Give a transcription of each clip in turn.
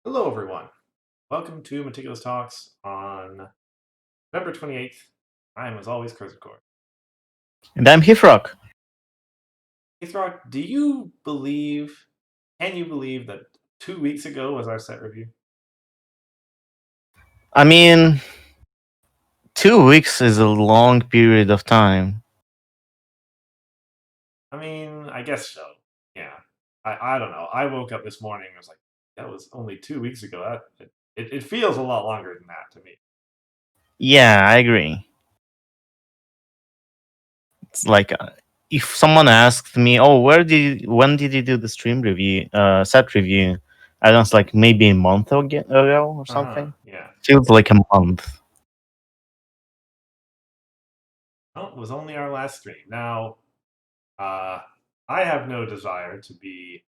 Hello, everyone. Welcome to Meticulous Talks on November 28th. I am, as always, Kurzakor. And I'm Hithroc. Hithrock, can you believe that 2 weeks ago was our set review? I mean, 2 weeks is a long period of time. I mean, I guess so. Yeah. I don't know. I woke up this morning and was like, that was only 2 weeks ago. It feels a lot longer than that to me. Yeah, I agree. It's like if someone asked me, "Oh, when did you do the stream review, set review?" I was like maybe a month ago or Uh-huh. something. Yeah. Feels like a month. Well, it was only our last stream. Now, uh, I have no desire to be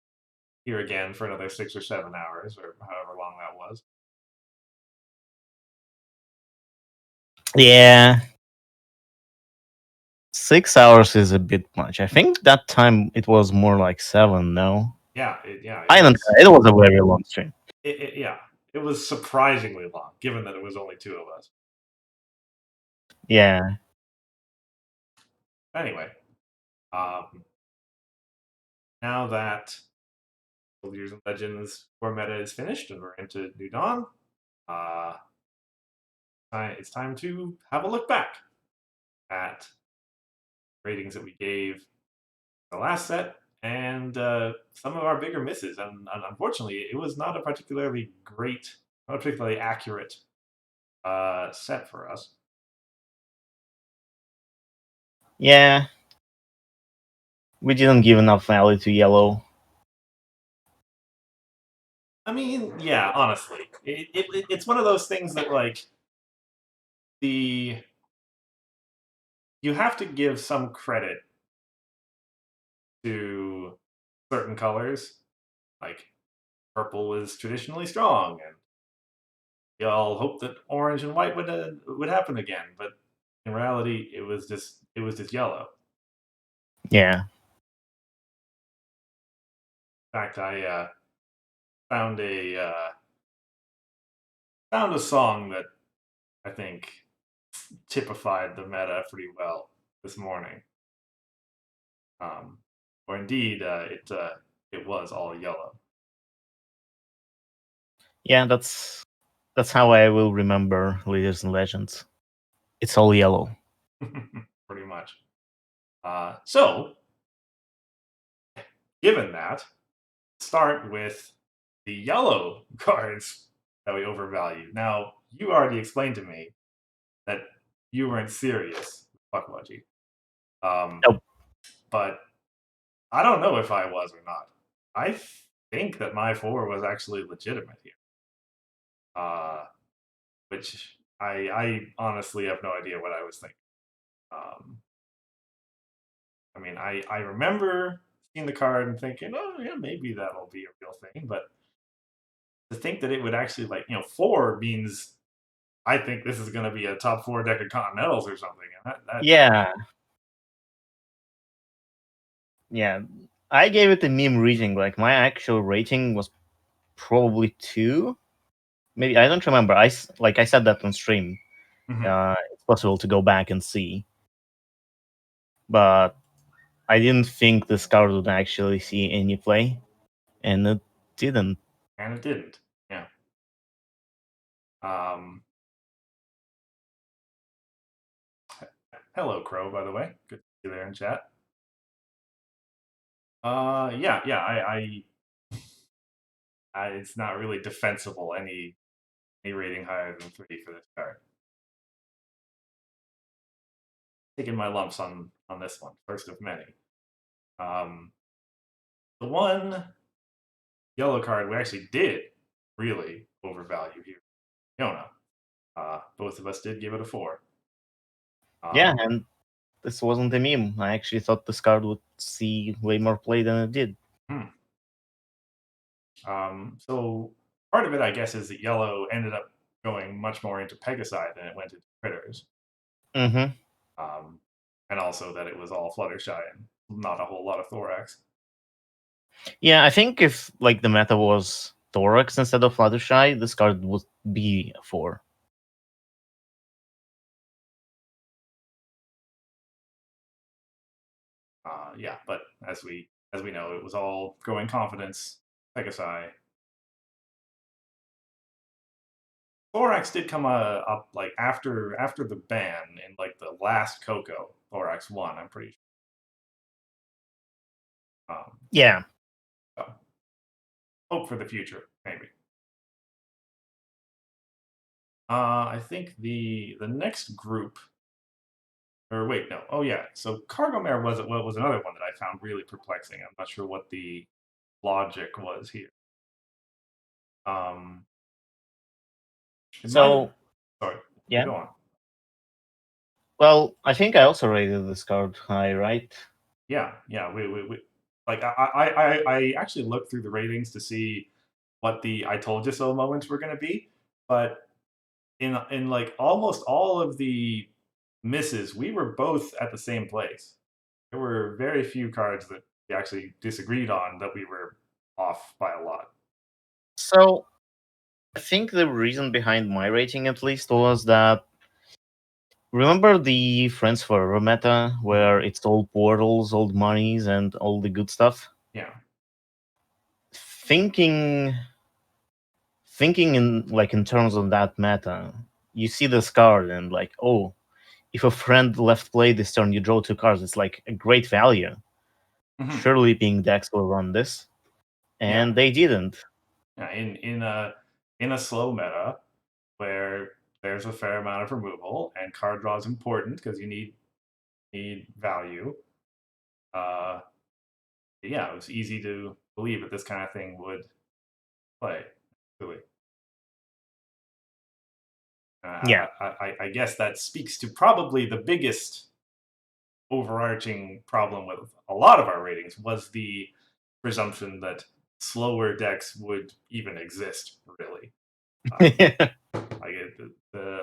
here again for another 6 or 7 hours or however long that was. Yeah, 6 hours is a bit much. I think that time it was more like 7. No, Yeah, I don't know. It was a very long stream. yeah, it was surprisingly long, given that it was only two of us. Yeah, Anyway, now that Years and Legends core meta is finished and we're into New Dawn, uh, it's time to have a look back at ratings that we gave the last set and some of our bigger misses. And unfortunately, it was not a particularly great, not a particularly accurate set for us. yeah. We didn't give enough value to yellow. I mean, yeah, honestly, it's one of those things that like the you have to give some credit to certain colors. Like purple is traditionally strong, and y'all hope that orange and white would happen again. But in reality, it was just yellow. Yeah. In fact, I found a uh, found a song that I think typified the meta pretty well this morning. Or indeed, it was all yellow. Yeah, that's how I will remember Leaders and Legends. It's all yellow. Pretty much. So, given that, start with the yellow cards that we overvalue. Now, you already explained to me that you weren't serious, fuck Budgie. Nope. But I don't know if I was or not. I think that my four was actually legitimate here. Which I honestly have no idea what I was thinking. Um, I mean, I remember seeing the card and thinking, oh yeah, maybe that'll be a real thing. But to think that it would actually four means I think this is going to be a top four deck of Continentals or something. And that Yeah. Yeah. I gave it a meme rating. Like my actual rating was probably 2. Maybe I don't remember. I said that on stream. Mhm. It's possible to go back and see, but I didn't think this card would actually see any play, and it didn't. And it didn't. Yeah. Um, Hello, Crow. By the way, good to see you there in chat. Yeah. It's not really defensible any rating higher than 3 for this card. Taking my lumps on this one, first of many. The one yellow card we actually did really overvalue here, Yona. Both of us did give it a 4. Yeah, and this wasn't a meme. I actually thought this card would see way more play than it did. Hmm. So part of it, I guess, is that yellow ended up going much more into Pegasi than it went into critters. Mm-hmm. And also that it was all Fluttershy and not a whole lot of Thorax. Yeah, I think if like the meta was Thorax instead of Fluttershy, this card would be a 4. Yeah, but as we know, it was all growing confidence. Pegasi. Thorax did come up like after the ban in like the last Coco. Thorax won. I'm pretty sure. Yeah. So hope for the future, maybe. I think the next group, or wait, no, oh yeah. So Cargo Mare was another one that I found really perplexing. I'm not sure what the logic was here. Um, it might have. So, Sorry, you yeah. go on. Well, I think I also rated this card high, right? Yeah. We like I actually looked through the ratings to see what the "I told you so" moments were going to be, but in like almost all of the misses, we were both at the same place. There were very few cards that we actually disagreed on that we were off by a lot. So, I think the reason behind my rating, at least, was that remember the Friends Forever meta, Mhm. where it's all portals, old monies, and all the good stuff? Yeah. Thinking in terms of that meta, you see this card and like, oh, if a friend left play this turn, you draw 2 cards. It's like a great value. Mhm. Surely Pink decks will run this, Yeah. and they didn't. Yeah. In a slow meta where there's a fair amount of removal and card draw is important because you need value. Uh, yeah, it was easy to believe that this kind of thing would play. Really. Yeah, I guess that speaks to probably the biggest overarching problem with a lot of our ratings was the presumption that slower decks would even exist, really. Um,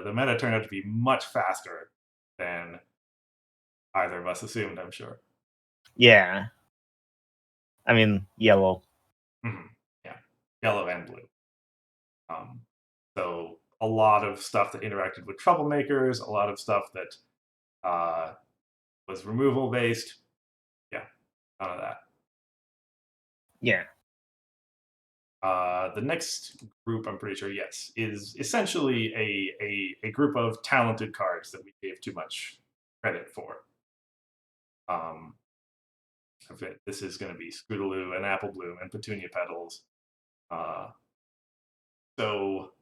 the meta turned out to be much faster than either of us assumed, I'm sure. yeah. I mean, yellow. Mhm. Yeah, yellow and blue. Um, so a lot of stuff that interacted with troublemakers, a lot of stuff that uh, was removal based. Yeah, none of that. Yeah, The next group, I'm pretty sure, yes, is essentially a group of talented cards that we gave too much credit for. Um, this is going to be Scootaloo and Apple Bloom and Petunia Petals. Uh, so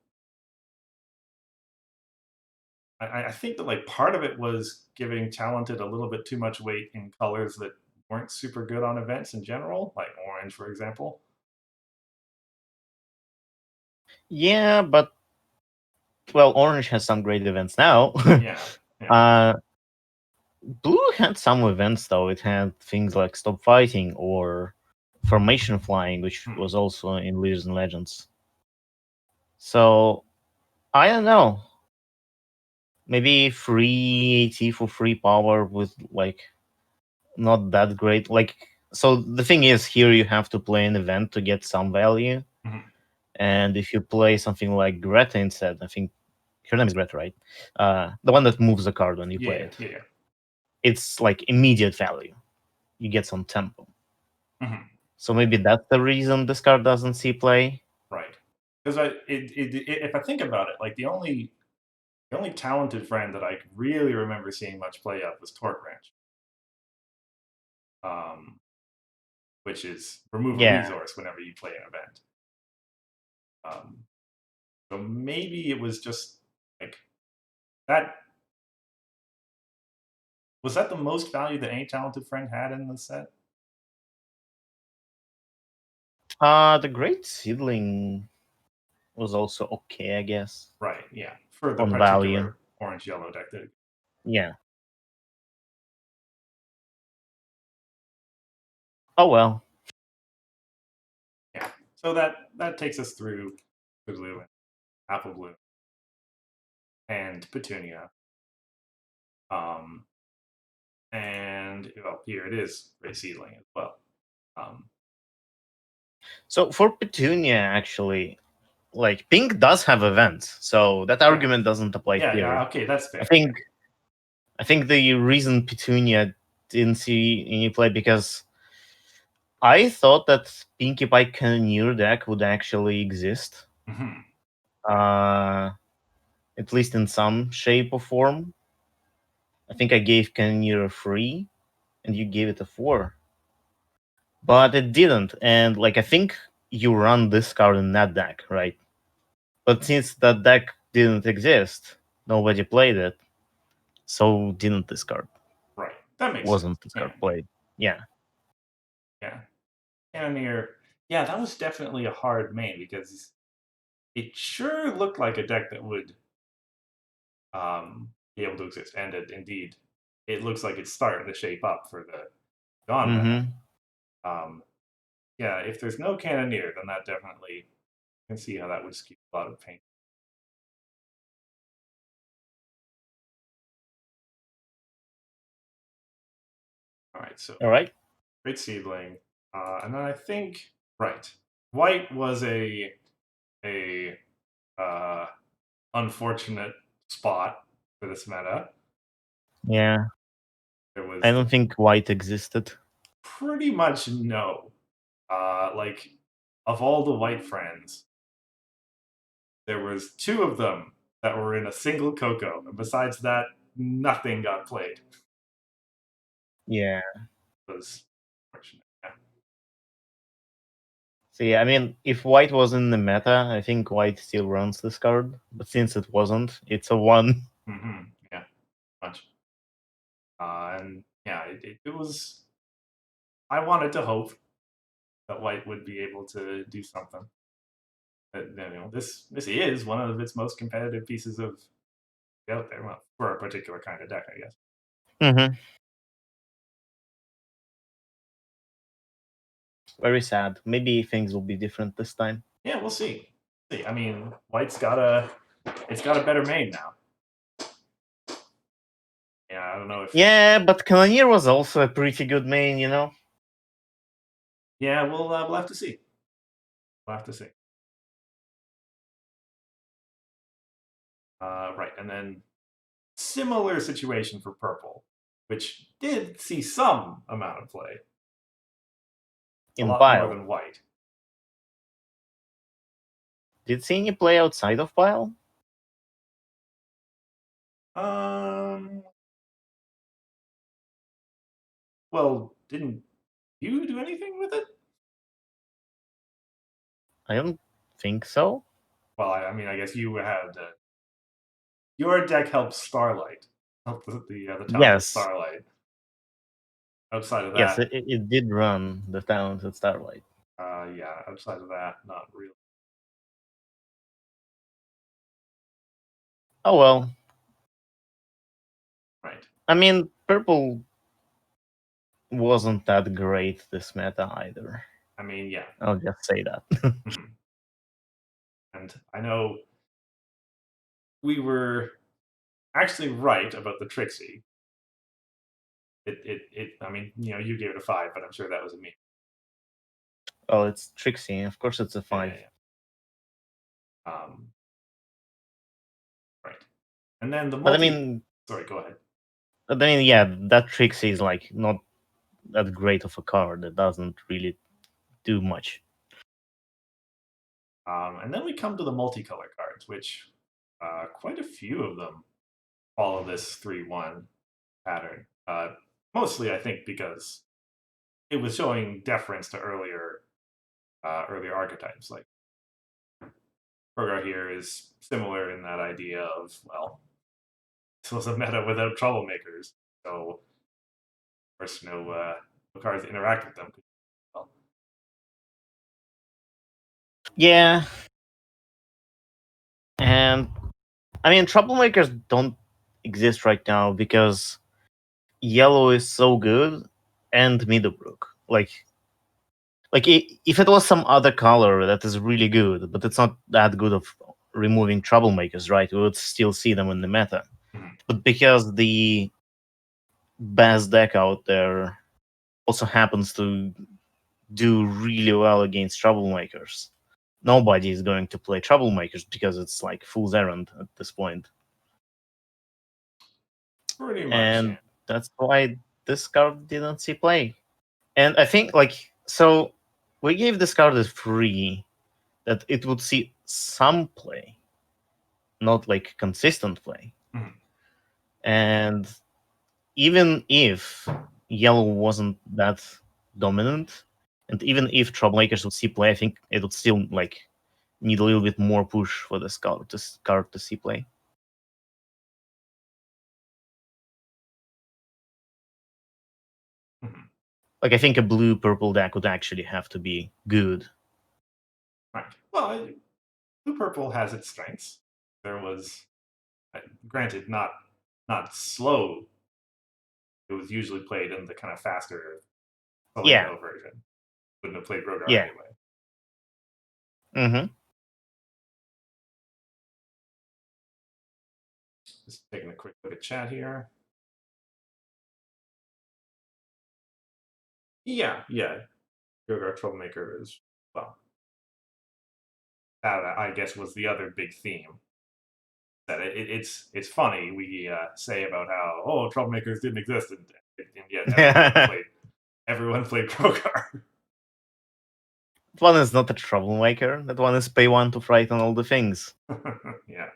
I think that like part of it was giving talented a little bit too much weight in colors that weren't super good on events in general, like orange, for example. yeah, but well, orange has some great events now. Yeah, yeah. uh, Blue had some events though. It had things like Stop Fighting or Formation Flying, which Hmm. was also in Leaders and Legends. So I don't know. Maybe free AT for free power with like not that great. Like, so the thing is, here you have to play an event to get some value, Mhm. and if you play something like Greta instead, I think her name is Greta, right? The one that moves the card when you play Yeah, it. yeah, It's like immediate value. You get some tempo. yeah. Mhm. So maybe that's the reason this card doesn't see play. Right. Because if I think about it, like the only talented friend that I really remember seeing much play of was Torque Ranch, um, which is remove a Yeah. resource whenever you play an event. Um, so maybe it was just like that. Was that the most value that any talented friend had in the set? The Great Seedling was also okay, I guess, Right. Yeah. For the on value. particular orange yellow deck that. Yeah. Oh well. Yeah. So that takes us through blue, apple blue, and petunia. Um, and well, here it is, gray seedling as well. Um, So for Petunia, actually, like pink does have events, so that argument doesn't apply Yeah, here. okay, that's fair. I think the reason Petunia didn't see any play because I thought that Pinkie Pie Cannoneer deck would actually exist, Mhm. uh, at least in some shape or form. I think I gave Cannoneer a 3, and you gave it a 4, but it didn't. And like I think you run this card in that deck, right? But since that deck didn't exist, nobody played it, so didn't this card. Right. That makes sense. Wasn't this Yeah. card played? Yeah. Yeah. Cannoneer. Yeah, that was definitely a hard main because it sure looked like a deck that would be able to exist, and indeed, it looks like it's starting to shape up for the Dawn meta. Mm-hmm. Um, yeah, if there's no Cannoneer, then that definitely can see how that would skew a lot of pain. All right, so All right. Great Seedling, and then I think right, White was a uh, unfortunate spot for this meta. Yeah. There I was don't think white existed. pretty much no, like of all the White friends, there was two of them that were in a single Coco, and besides that, nothing got played. Yeah. It was unfortunate. Yeah. See, I mean, if white was in the meta, I think white still runs this card. But since it wasn't, it's a 1. Yeah, much. And yeah, it was. I wanted to hope that White would be able to do something. But, this is one of its most competitive pieces of out there. Well, for a particular kind of deck, I guess. Mm-hmm. Very sad. Maybe things will be different this time. Yeah, we'll see. See, I mean, White's got a better main now. Yeah, I don't know if. Yeah, but Cannoneer was also a pretty good main, you know? Yeah, we'll have to see. We'll have to see. Right, and then similar situation for purple, which did see some amount of play, a In lot more Pile. than white. Did see any play outside of Pile? Um, well, didn't you do anything with it? I don't think so. Well, I mean, I guess you had your deck helped Starlight, helped the talented Yes. Starlight. Outside of Yes, that, it did run the Talented Starlight. yeah, outside of that, not really. Oh well. Right. I mean, purple wasn't that great this meta either. I mean, yeah. I'll just say that. Mhm. And I know we were actually right about the Trixie. I mean, you gave it a 5, but I'm sure that was a me. Oh, it's Trixie. Of course, it's a Yeah, 5. right. And then the But I multi. mean, Sorry, go ahead. yeah, that Trixie is like not that great of a card. It doesn't really do much. And then we come to the multicolor cards, which quite a few of them follow this 3-1 pattern. Mostly, I think, because it was showing deference to earlier archetypes. Like Krogar here is similar in that idea of, well, this was a meta without troublemakers, so of course no cards interact with them. Well, Yeah, and I mean, troublemakers don't exist right now because yellow is so good and Middlebrook. If it was some other color that is really good, but it's not that good of removing troublemakers, right? We would still see them in the meta. mhm. But because the best deck out there also happens to do really well against troublemakers. Nobody is going to play troublemakers because it's like fool's errand at this point. Pretty much, yeah. And that's why this card didn't see play. And I think like so we gave this card as free that it would see some play, not like consistent play. Mhm. And even if yellow wasn't that dominant, and even if troublemakers would see play, I think it would still like need a little bit more push for this card to see play. Mhm. Like I think a blue purple deck would actually have to be good. Right. Well, blue purple has its strengths. There was, granted, not slow. It was usually played in the kind of faster Yeah, Soleno version. Wouldn't have played Rogar yeah. anyway. Mm-hmm. Just taking a quick look at chat here. Yeah, yeah. Rogar Troublemaker is, well, that I guess was the other big theme. That it's funny we say about how troublemakers didn't exist and yet That everyone played Rogar. one is not a troublemaker. That one is pay one to frighten all the things. Yeah.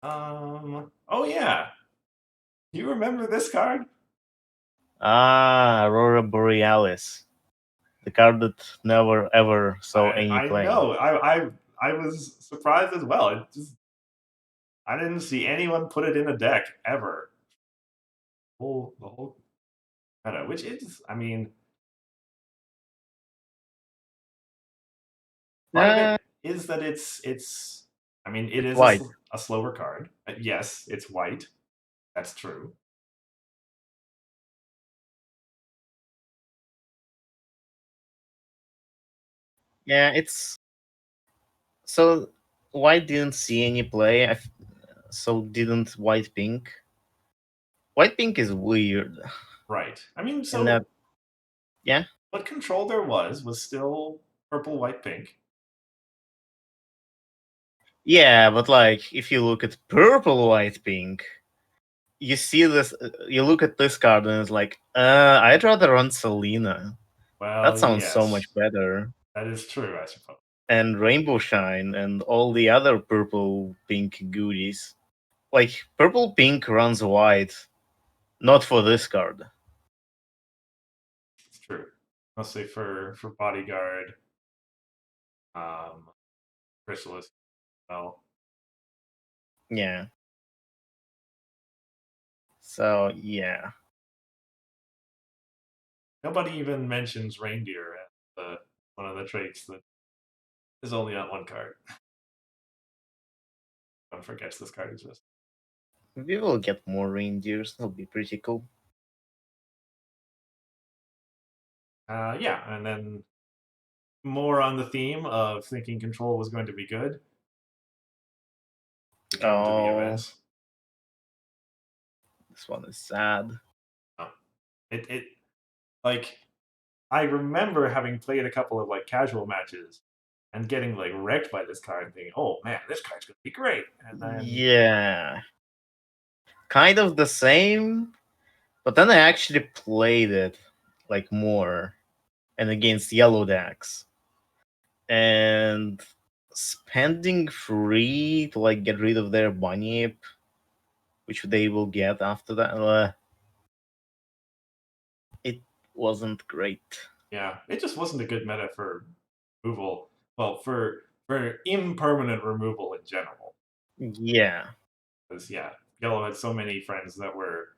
Oh yeah. You remember this card? Ah, Aurora Borealis. The card that never ever saw any I play. know. I was surprised as well. It just I didn't see anyone put it in a deck ever. The whole meta, which is, I mean, part of Uh, it is that it's. I mean, it it's is white. a slower card. Yes, it's white. That's true. Yeah, it's so white didn't see any play. So didn't white pink. White pink is weird, Right. I mean, and that so yeah, what control there was still purple, white, pink. yeah. But like, if you look at purple, white, pink, you see this. You look at this card and it's like, I'd rather run Selena. That Well, sounds so much yes, better. that is true, I suppose. And Rainbow Shine and all the other purple pink goodies. Like purple pink runs white, not for this card. It's true. Mostly for bodyguard, um, chrysalis. Well, Yeah. So yeah. nobody even mentions reindeer as one of the traits that is only on one card. One forgets this card exists. We will get more reindeers. That'll be pretty cool. Yeah, and then more on the theme of thinking control was going to be good. We come to the Oh, events. this one is sad. Oh, it like I remember having played a couple of like casual matches and getting like wrecked by this card and thinking, oh man, this card's gonna be great. And then Yeah. Kind of the same, but then I actually played it like more and against yellow decks. And spending free to like get rid of their bunny ape, which they will get after that, it wasn't great. yeah, it just wasn't a good meta for removal. Well, for impermanent removal in general. Yeah. Because yeah, yellow had so many friends that were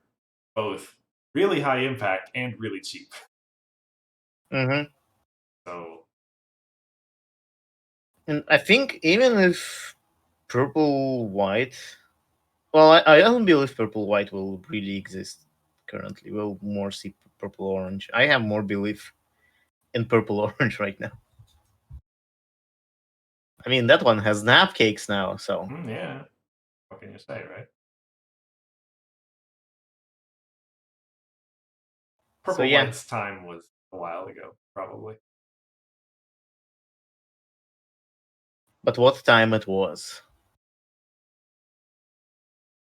both really high impact and really cheap. Mm-hmm. So And I think even if purple white, well, I don't believe purple white will really exist currently. We'll more see purple orange. I have more belief in purple orange right now. I mean, that one has nap cakes now, so yeah, what can you say, right? Purple yeah, White's time was a while ago, probably. but what time it was?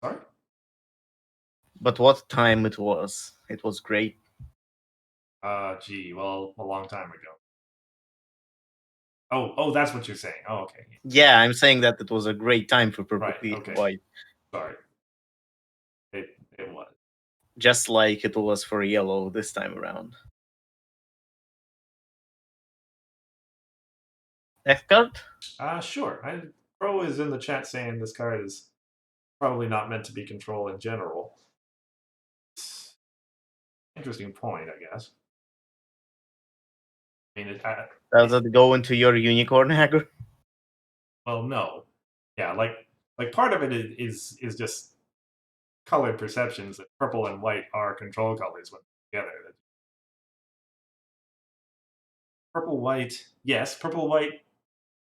Sorry? But what time it was? It was great. Gee, well, a long time ago. Oh, that's what you're saying. Oh, okay. Yeah, I'm saying that it was a great time for purple Right, okay. white, Sorry. It was. just like it was for yellow this time around. Next card. Sure. Pro is in the chat saying this card is probably not meant to be control in general. Interesting point, I guess. I mean, Does it go into your unicorn aggro? well, no. Yeah, like part of it is just colored perceptions that purple and white are control colors when together. Purple white, yes, purple white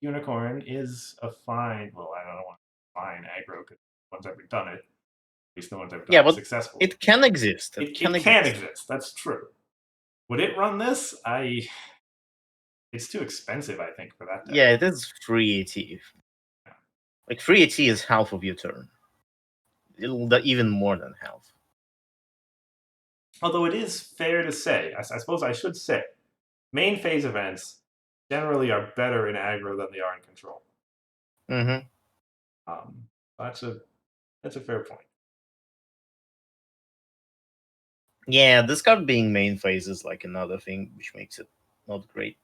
unicorn is a fine. Well, I don't want fine aggro because no one's ever done it. At least no one's ever done Yeah, it but successfully. it can exist. It can It can exist. exist. That's true. Would it run this? It's too expensive, I think, for that deck. Yeah, it is free AT. Like free AT is half of your turn. It'll even more than half. Although it is fair to say, I suppose I should say, main phase events generally are better in aggro than they are in control. Mm-hmm. Um, that's a fair point. Yeah, this card being main phase is like another thing which makes it not great.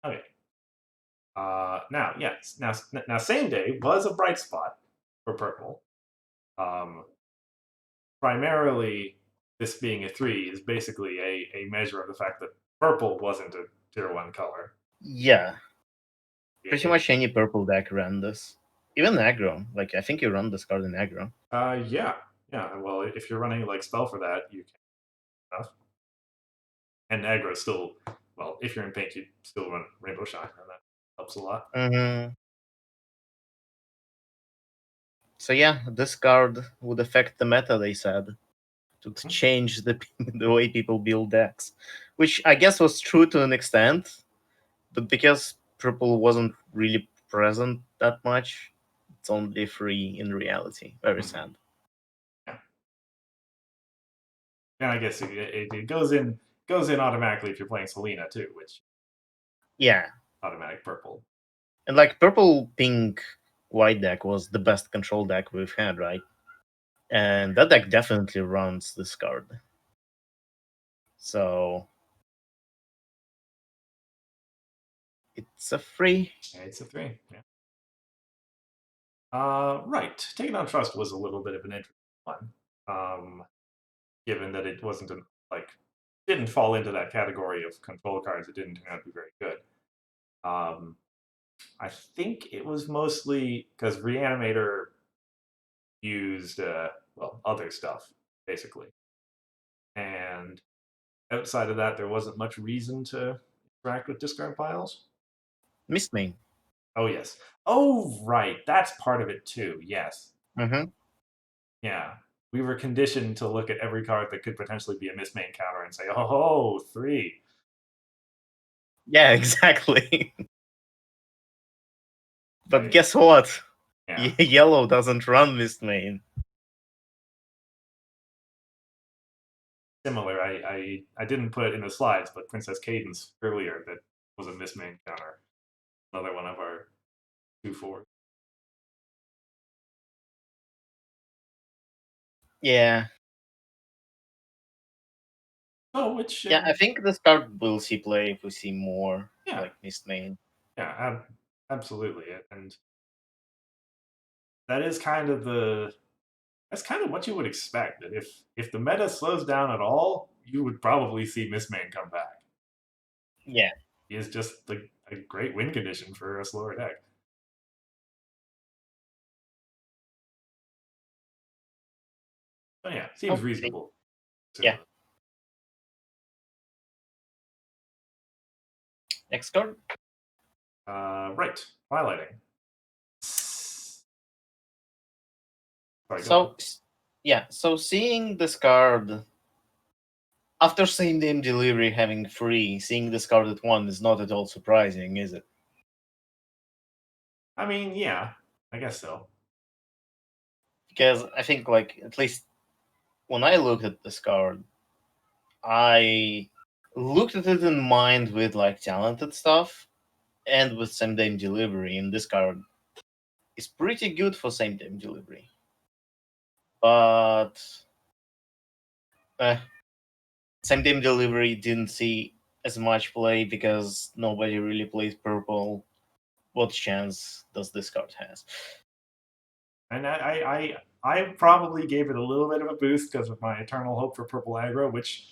Okay. Now, yes. Now, same day was a bright spot for purple. Primarily, this being a 3 is basically a measure of the fact that purple wasn't a tier 1 color. Yeah, pretty It, much any purple deck ran this. Even aggro. Like, I think you run this card in aggro. yeah. Well, if you're running like spell for that, you can enough. And aggro still, well, if you're in pink, you still run Rainbow Shine, and that helps a lot. Mm-hmm. So yeah, this card would affect the meta, they said. To change the the way people build decks. Which I guess was true to an extent, but because purple wasn't really present that much, it's only free in reality. Very sad. Yeah. And I guess it goes in automatically if you're playing Selena too, which Yeah. automatic purple. And like purple pink white deck was the best control deck we've had, right? And that deck definitely runs this card. So it's a free. Yeah, it's a 3. Yeah. Right. Taking on Trust was a little bit of an interesting one, given that it wasn't didn't fall into that category of control cards. It didn't turn out to be very good. I think it was mostly because Reanimator used other stuff basically, and outside of that, there wasn't much reason to interact with discard piles. Mistmain. Oh yes. Oh right, that's part of it too. Yes. Mm-hmm. Yeah. We were conditioned to look at every card that could potentially be a mismain counter and say, "Oh, 3." Yeah, exactly. But I, guess what? yeah. Yellow doesn't run Mistmain. Similar. I didn't put it in the slides, but Princess Cadence earlier that was a mismain counter. Another one of our 2/4. Yeah. Oh, which Yeah, I think this card will see play if we see more yeah, like Mistmain. yeah, absolutely, and that is kind of that's kind of what you would expect. That if the meta slows down at all, you would probably see Mistman come back. Yeah. He is just a great win condition for a slower deck. Oh yeah, seems Okay. reasonable. Yeah. Next card. Right, highlighting. Sorry, go on. So Yeah, so seeing this card after same name delivery having free, seeing this card at one is not at all surprising, is it? I mean, yeah, I guess so. Because I think, like, at least when I looked at this card, I looked at it in mind with like talented stuff and with same day delivery. And this card is pretty good for same day delivery, but uh, same day delivery didn't see as much play because nobody really plays purple. What chance does this card has? And I probably gave it a little bit of a boost because of my eternal hope for purple aggro, which,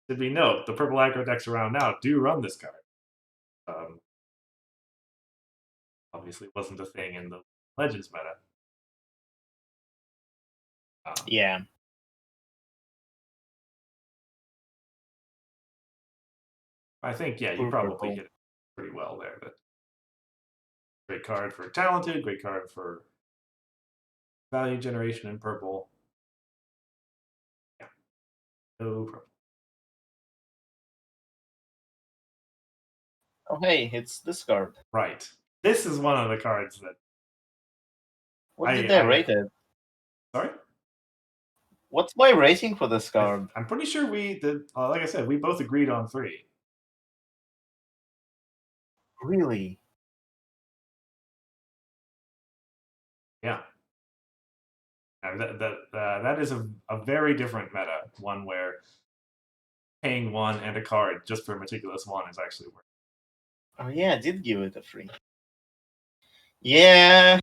did we note, the purple aggro decks around now do run this card. Um, Obviously, wasn't a thing in the Legends meta. Yeah, I think, yeah, you poor probably purple. hit it pretty well there. But great card for talented, great card for value generation in purple. Yeah, no problem. Oh hey, it's this card. Right. This is one of the cards that What did they I rate it? sorry. What's my rating for this card? I'm pretty sure we did. Like I said, we both agreed on 3. Really? Yeah. That is a very different meta. One where paying 1 and a card just for Meticulous 1 is actually worth. Oh yeah, I did give it a free. Yeah,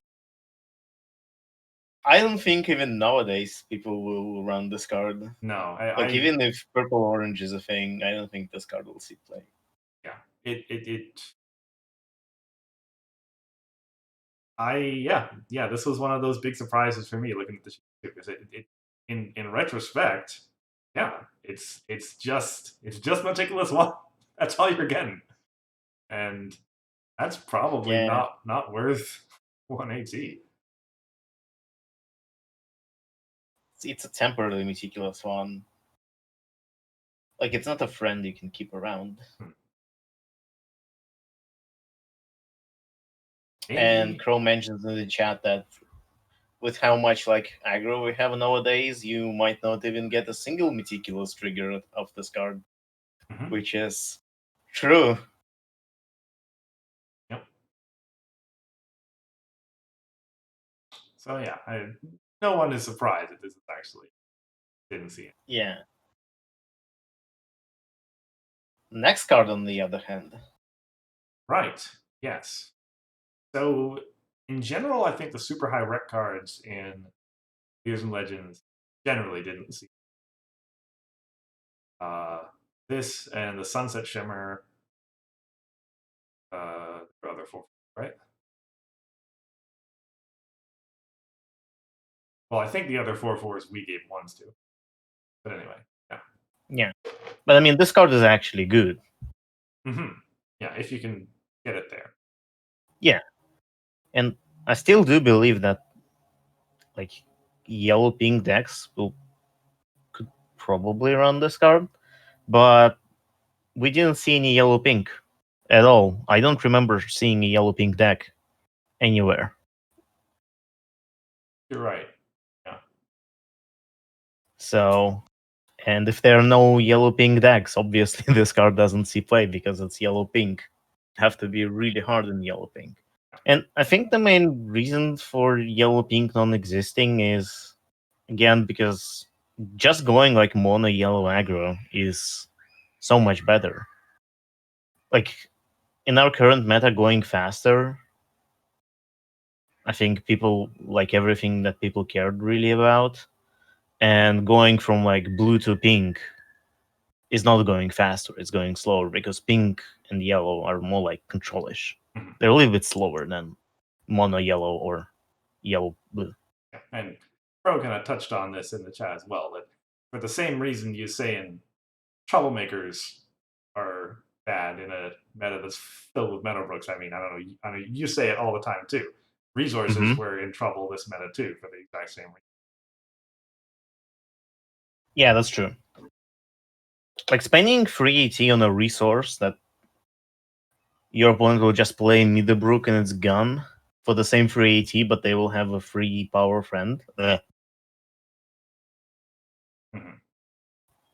I don't think even nowadays people will run this card. No, Like even if purple orange is a thing, I don't think this card will see play. yeah. It yeah. This was one of those big surprises for me looking at the sheet too, because it in retrospect, yeah, it's just Meticulous 1. That's all you're getting, and that's probably Yeah, not worth 1 AT. it's a temporarily meticulous one. Like it's not a friend you can keep around. Hmm. And Maybe. Crow mentions in the chat that with how much like aggro we have nowadays, you might not even get a single meticulous trigger of this card, Mhm. which is true. Yep. So yeah, no one is surprised that this is actually didn't see it. Yeah. Next card, on the other hand. Right. Yes. So in general, I think the super high rec cards in Heroes and Legends generally didn't see uh, this and the Sunset Shimmer. The other 4, right? Well, I think the other 4/4s we gave 1s to. But anyway, yeah. Yeah. But I mean, this card is actually good. Yeah, if you can get it there. Yeah. And I still do believe that like yellow pink decks could probably run this card, but we didn't see any yellow pink at all. I don't remember seeing a yellow pink deck anywhere. You're right. Yeah. So, and if there are no yellow pink decks, obviously this card doesn't see play because it's yellow pink. Have to be really hard in yellow pink. And I think the main reason for yellow pink non existing is again because just going like mono yellow aggro is so much better. Like in our current meta, going faster, I think people like everything that people cared really about, and going from like blue to pink is not going faster; it's going slower because pink and yellow are more like controlish. Mhm. They're a little bit slower than mono yellow or yellow blue. Yeah. And Pro kind of touched on this in the chat as well, that for the same reason you say in troublemakers are bad in a meta that's filled with Meadowbrooks. I mean, I know you say it all the time too. Resources Mm-hmm. were in trouble this meta too for the exact same reason. Yeah, that's true. Like spending free AT on a resource that your opponent will just play Middlebrook and it's gone for the same free AT, but they will have a free power friend. Mhm.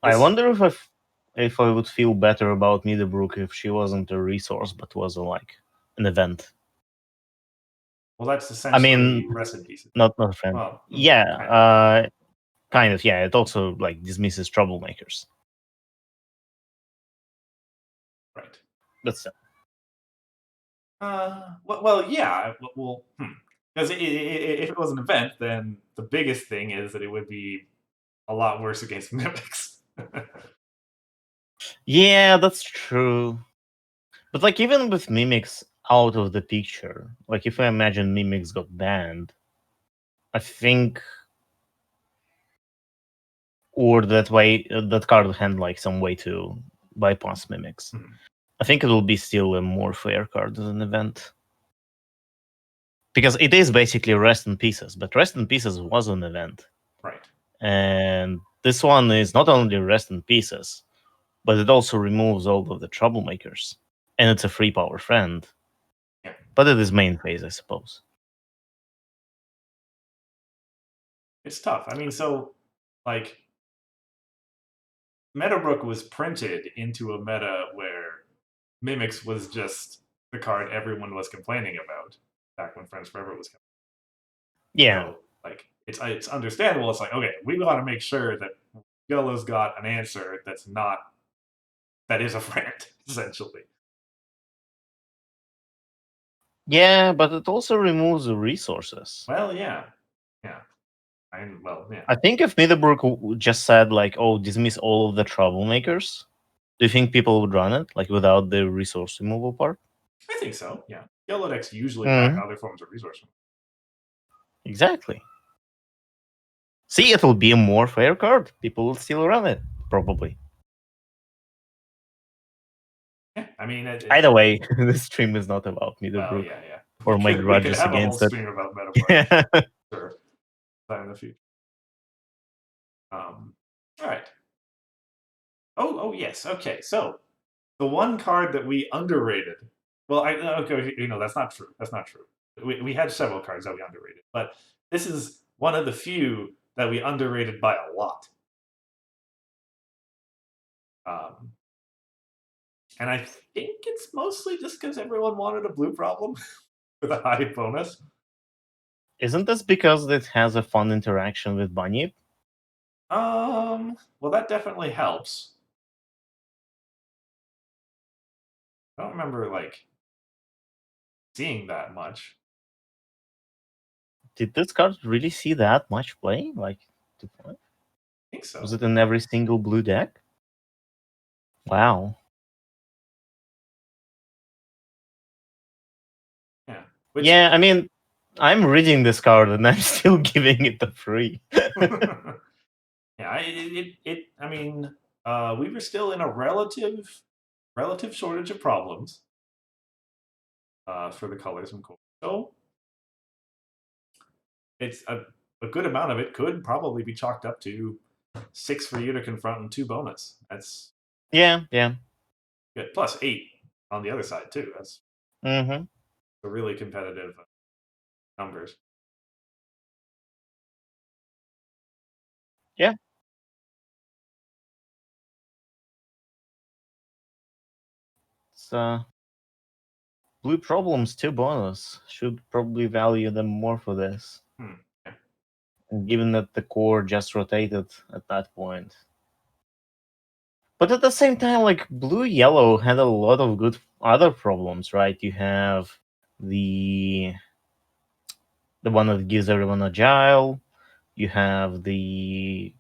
I It's wonder if I would feel better about Middlebrook if she wasn't a resource but was like an event. well, that's I mean, essentially rest in pieces. not a friend. Well, Yeah, kind of. kind of. Yeah, it also like dismisses troublemakers. Right. But still. Well, yeah. Well, because if it was an event, then the biggest thing is that it would be a lot worse against mimics. Yeah, that's true. But like even with mimics out of the picture, like if I imagine mimics got banned, I think, or that way that card had like some way to bypass mimics. Mhm. I think it will be still a more fair card as an event because it is basically Rest in Pieces, but Rest in Pieces was an event, Right. and this one is not only Rest in Pieces, but it also removes all of the troublemakers, and it's a free power friend. Yeah. But it is main phase, I suppose. It's tough. I mean, so like Meadowbrook was printed into a meta where Mimics was just the card everyone was complaining about back when Friends Forever was coming. Yeah, So like it's understandable. It's like, okay, we got to make sure that Yellow's got an answer that is a friend essentially. yeah, but it also removes the resources. Well, yeah, yeah, well, yeah. I think if Middlebrook just said like, "Oh, dismiss all of the troublemakers," do you think people would run it like without the resource removal part? I think so. Yeah, Yellow decks usually back Mm, other forms of resource. exactly. See, it will be a more fair card. People will still run it, probably. Yeah, I mean, Either way, this stream is not about well, Middlebrook yeah, yeah. or my We could grudges have a whole against it. stream about Meadowbrook, Yeah. sure, time in the future. All right. Oh, yes. Okay, so the one card that we underrated. Well, okay, that's not true. That's not true. We had several cards that we underrated, but this is one of the few that we underrated by a lot. Um, and I think it's mostly just because everyone wanted a blue problem with a high bonus. Isn't this because it has a fun interaction with Bunyip? Well, that definitely helps. I don't remember like seeing that much. Did this card really see that much play? Like, to play? I think Was so. it in every single blue deck? Wow. Yeah. Which Yeah, I mean, I'm reading this card and I'm still giving it the free. yeah, I mean, we were still in a relative shortage of problems for the colors and colors. So it's a good amount of it could probably be chalked up to 6 for you to confront and 2 bonus. That's Yeah, yeah. good. Plus 8 on the other side too. That's Mm-hmm. a really competitive numbers. Yeah. It's blue problems, 2 bonus. Should probably value them more for this. Hmm. Yeah. Given that the core just rotated at that point. But at the same time, like blue yellow had a lot of good other problems, right? You have the one that gives everyone agile. You have the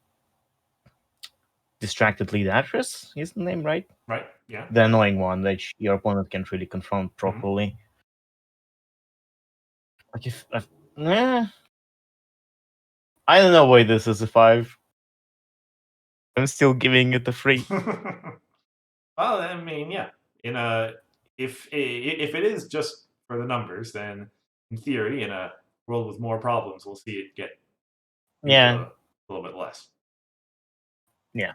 distracted lead actress, is the name right? Right. Yeah. The annoying one that your opponent can't really confront Mhm. properly. Like if eh, I don't know why this is a 5. I'm still giving it a 3. Well, I mean, yeah. In a if it is just for the numbers, then in theory, in a world with more problems, we'll see it get beat Yeah. a little bit less. Yeah.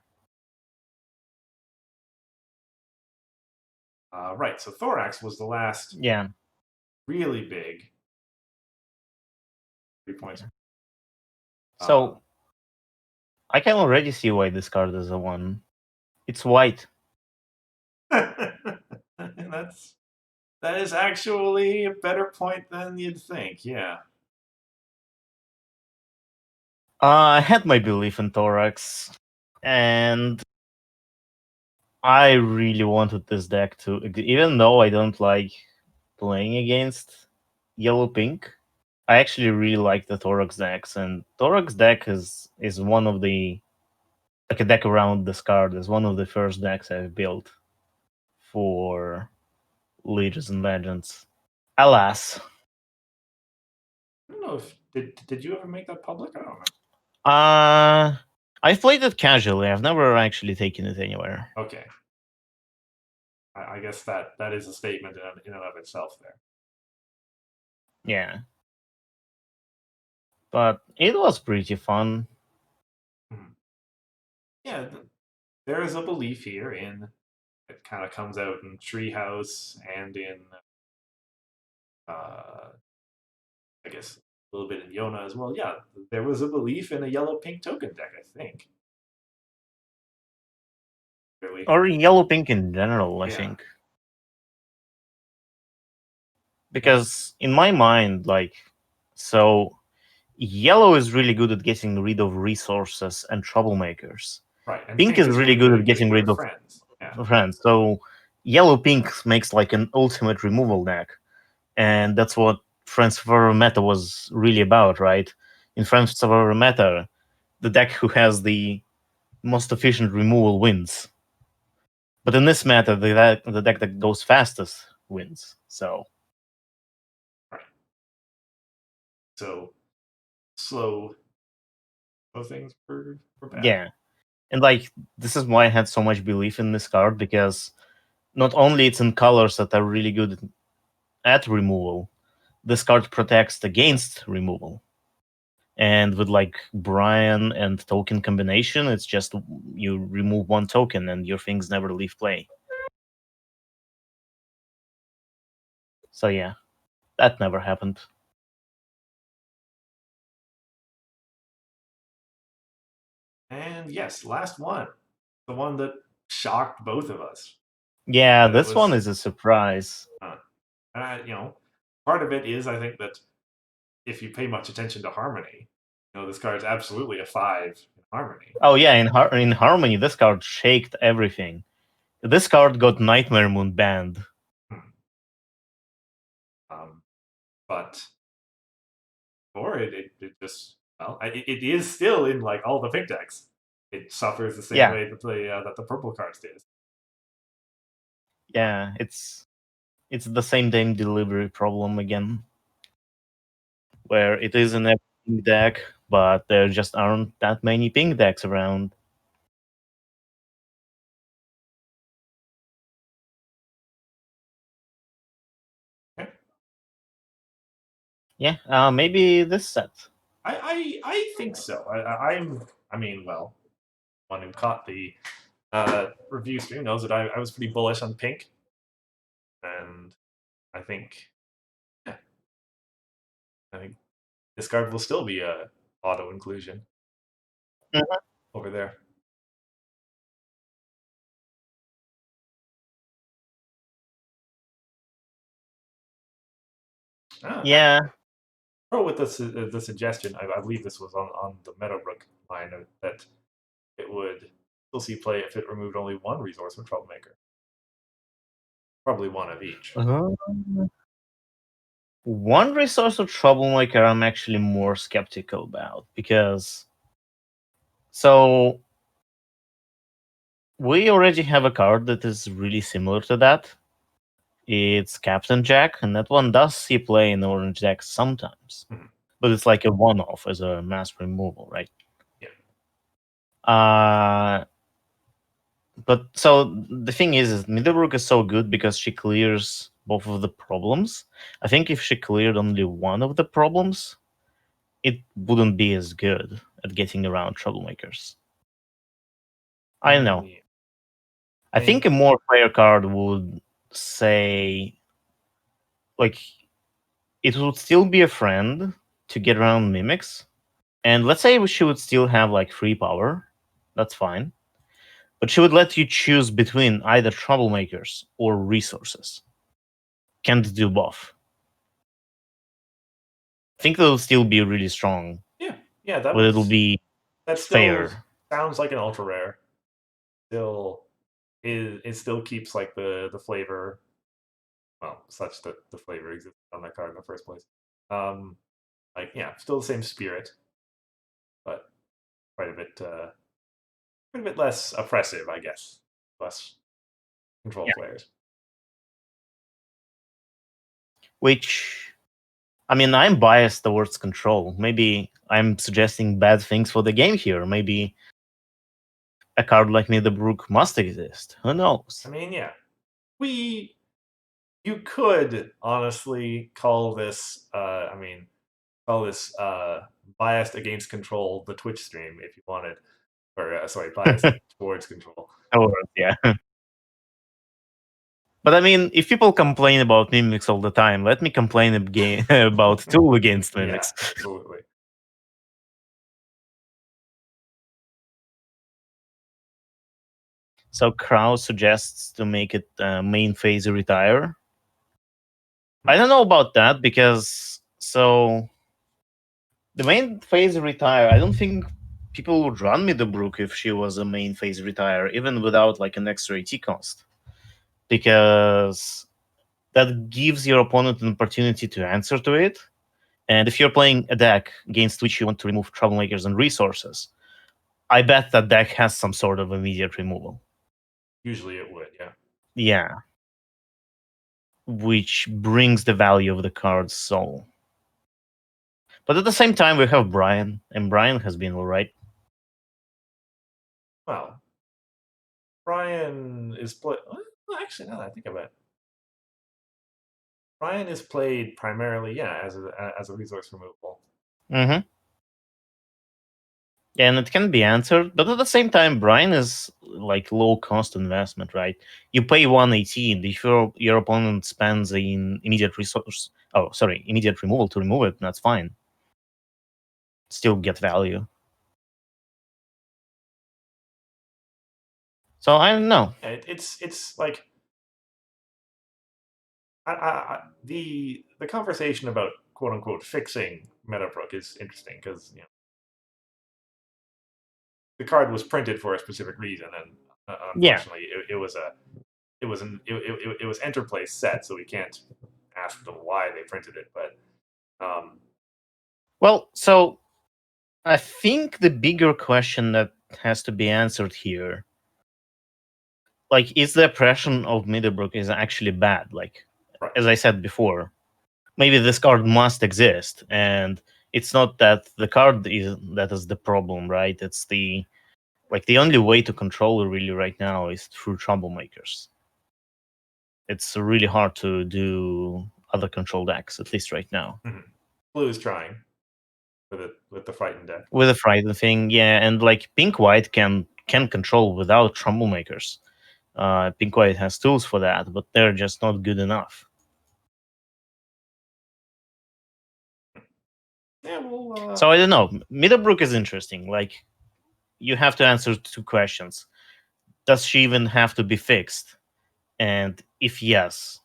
Right. So Thorax was the last Yeah. really big 3 points. Uh, So I can already see why this card is a one. It's white. and that is actually a better point than you'd think. Yeah. I had my belief in Thorax, and I really wanted this deck to, even though I don't like playing against yellow pink. I actually really like the Thorax decks, and Thorax deck is one of the, like, a deck around this card is one of the first decks I've built for Legions and Legends. Alas, I don't know if did you ever make that public? I don't remember. I've played it casually. I've never actually taken it anywhere. Okay. I guess that is a statement in and of itself there. Yeah, but it was pretty fun. Mhm. Yeah, there is a belief here in it kind of comes out in Treehouse and in uh, I guess a little bit in Yona as well. Yeah, there was a belief in a yellow pink token deck. I think really. Or yellow pink in general, I Yeah. think. Because in my mind, like, so yellow is really good at getting rid of resources and troublemakers. Right, and Pink pink is is really really good good at at getting getting rid rid of of friends. Yeah. friends. So yellow pink makes like an ultimate removal deck, and that's what Friends Forever meta was really about, right? In Friends Forever meta, the deck who has the most efficient removal wins. But in this meta, the deck that goes fastest wins. So Right. So slow, slow things for bad. yeah, and like this is why I had so much belief in this card, because not only it's in colors that are really good at removal, this card protects against removal. And with like Brian and token combination, it's just you remove one token and your things never leave play. So yeah, that never happened. And yes, last one, the one that shocked both of us. Yeah, That it this one was, is a surprise. and part of it is I think that if you pay much attention to Harmony, this card is absolutely a 5 in Harmony. Oh yeah, in Harmony, this card shaked everything. This card got Nightmare Moon banned. Hmm. But or it just it is still in like all the pink decks. It suffers the same Yeah, way that the purple cards did. yeah, it's the same damn delivery problem again, where it is in every pink deck, but there just aren't that many pink decks around. Okay. Yeah, maybe this set. I think so. I mean, well, one who caught the review stream knows that I was pretty bullish on pink, and I think yeah, I think this card will still be a auto inclusion Mhm. over there. Yeah, With the suggestion, I believe this was on the Meadowbrook line that it would still see play if it removed only one resource from Troublemaker. Probably one of each. uh, one resource of Troublemaker I'm actually more skeptical about, because so we already have a card that is really similar to that. It's Captain Jack, and that one does see play in orange decks sometimes. Mhm. But it's like a one off as a mass removal, right? Yeah. Uh but so the thing is Middlebrook is so good because she clears both of the problems. I think if she cleared only one of the problems, it wouldn't be as good at getting around troublemakers. I don't know. Yeah. I think a more fair card would say, like, it would still be a friend to get around mimics. And let's say she would still have like free power. That's fine. But she would let you choose between either troublemakers or resources. Can't do both. I think that'll still be really strong, Yeah, but it'll be that still fair. sounds like an ultra rare. Still, it still keeps like the flavor, well, such that the flavor exists on that card in the first place. Like yeah, still the same spirit, but quite a bit, quite a bit less oppressive, I guess. Less control Yeah. flares. Which, I mean, I'm biased towards control. Maybe I'm suggesting bad things for the game here. Maybe a card like Middlebrook must exist. Who knows? I mean, yeah, we you could honestly call this. Call this biased against control the Twitch stream if you wanted, or sorry, biased towards control. Oh, yeah. But I mean, if people complain about mimics all the time, let me complain about tool against Yeah, mimics. absolutely. So Kraus suggests to make it main phase retire. I don't know about that because the main phase retire. I don't think people would run Middlebrook if she was a main phase retire, even without like an extra AT cost, because that gives your opponent an opportunity to answer to it. And if you're playing a deck against which you want to remove troublemakers and resources, I bet that deck has some sort of immediate removal. Usually it would, yeah. Yeah. Which brings the value of the card's soul. But at the same time, we have Brian, and Brian has been alright. Well, Brian is play. Well, actually, now that I think of it, Brian is played primarily, yeah, as a resource removal. Mm-hmm. And it can be answered, but at the same time, Brian is like low cost investment, right? You pay 118. If your opponent spends an immediate resource, immediate removal to remove it, that's fine. Still get value. So I don't know. Yeah, it's like the conversation about quote unquote fixing Meadowbrook is interesting because the card was printed for a specific reason, and Yeah. unfortunately, it was Enterplay's set, so we can't ask them why they printed it. But Well, so I think the bigger question that has to be answered here, like, is the oppression of Middlebrook is actually bad? Like, right, as I said before, maybe this card must exist, and it's not that the card is the problem, right? It's the only way to control it really right now is through troublemakers. It's really hard to do other control decks, at least right now. Blue is trying with the frightened deck. With a Frighten thing, yeah, and like Pink White can control without troublemakers. Pink White has tools for that, but they're just not good enough. Yeah, well, So I don't know. Middlebrook is interesting. Like, you have to answer two questions: does she even have to be fixed? And if yes,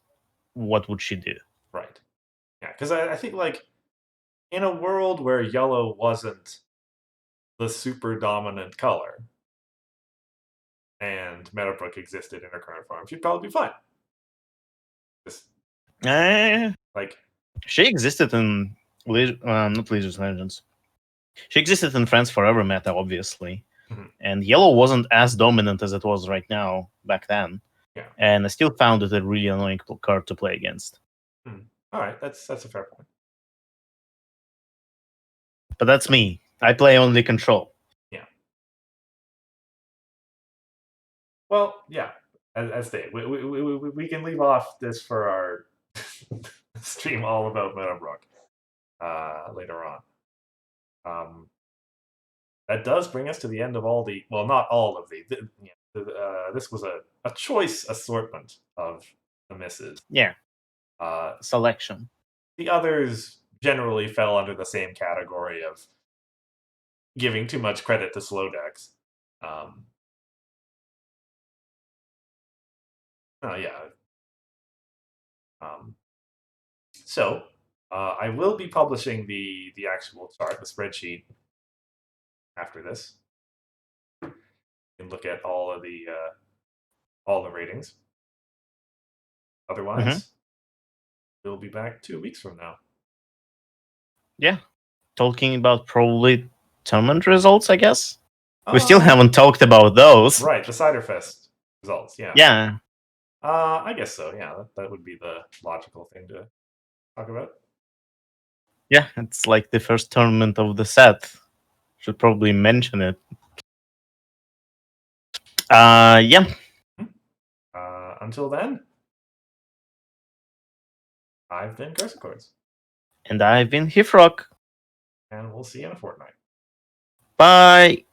what would she do? right, yeah, because I think like in a world where yellow wasn't the super dominant color and Meadowbrook existed in her current form, she'd probably be fine. Just Eh, like she existed in not Leisure Legends. She existed in Friends Forever meta, obviously, mhm, and yellow wasn't as dominant as it was right now back then. yeah. And I still found it a really annoying card to play against. All right, that's a fair point. But that's me. I play only control. Yeah. Well, yeah. As stated, we can leave off this for our stream all about Meadowbrook later on. Um, that does bring us to the end of all the, well, not all of this was a choice assortment of the misses. Yeah, selection. The others generally fell under the same category of giving too much credit to slow decks. Oh yeah. So I will be publishing the actual chart, the spreadsheet, after this. You can look at all the ratings. Otherwise, we'll be back 2 weeks from now. Yeah, talking about probably tournament results, I guess. We still haven't talked about those. Right, the Ciderfest results. Yeah. Yeah. I guess so. Yeah, that would be the logical thing to talk about. Yeah, it's like the first tournament of the set. Should probably mention it. Yeah. Until then, I've been Curse Chords. And I've been Hithroc. And we'll see you in a fortnight. Bye.